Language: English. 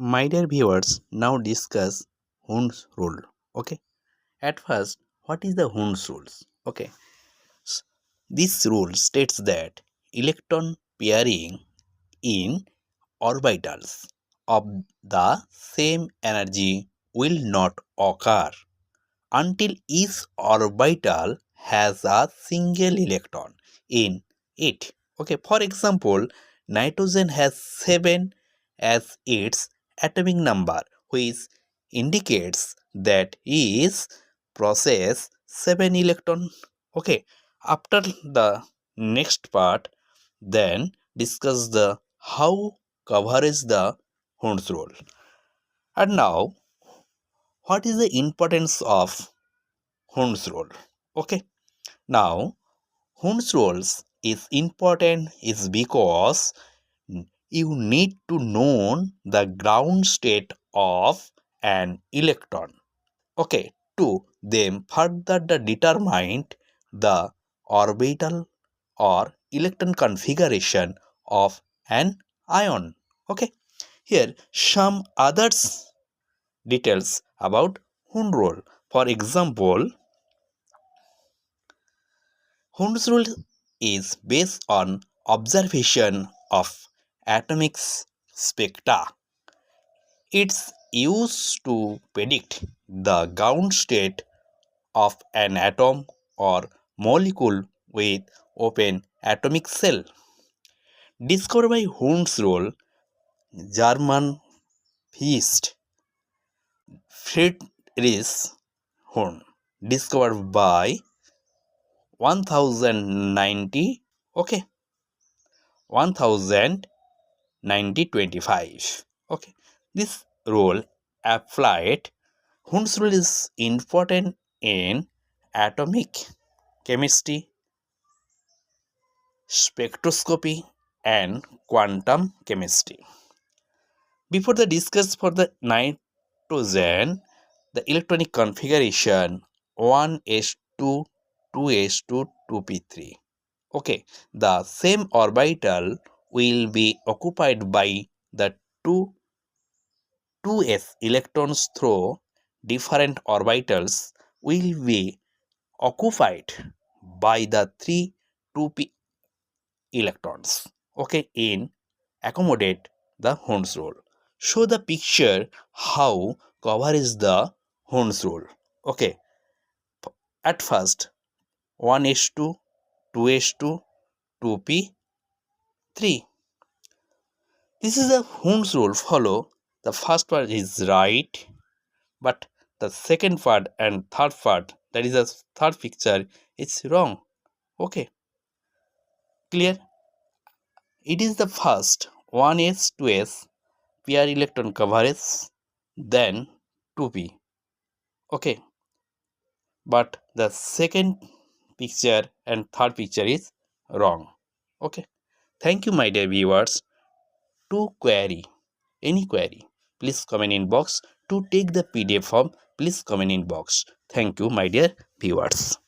My dear viewers, now discuss Hund's rule. Okay. At first, what is the Hund's rules? Okay. S- This rule states that electron pairing in orbitals of the same energy will not occur until each orbital has a single electron in it. Okay, for example, nitrogen has 7 as its atomic number, which indicates that each possesses 7 electron. Okay, after the next part, then discuss the how covers the Hund's rule. And now, what is the importance of Hund's rule? Okay, now Hund's rules is important is because you need to know the ground state of an electron. Okay, to them further determine the orbital or electron configuration of an ion. Okay, here some others details about Hund rule. For example, Hund's rule is based on observation of atomic spectra. It's used to predict the ground state of an atom or molecule with open atomic cell. Discovered by Hund's rule, German physicist Friedrich Hund, discovered by 1090, okay, 1090-25. Okay, this rule applied. Hund's rule is important in atomic chemistry, spectroscopy, and quantum chemistry. Before the discuss for the nitrogen, the electronic configuration 1s2, 2s2, 2p3. Okay, the same orbital will be occupied by the two 2s electrons through different orbitals will be occupied by the three 2p electrons. Okay, in accommodate the Hund's rule. Show the picture how cover is the Hund's rule. Okay, at first 1s2, 2s2, 2p3. This is the Hund's rule. Follow the first part is right, but the second part and third part, that is the third picture, is wrong. Okay, clear? It is the first 1s 2s pair electron coverage, then 2p. Okay, but the second picture and third picture is wrong. Okay, thank you my dear viewers. To query any query, please comment in box. To take the PDF form, please comment in box. Thank you my dear viewers.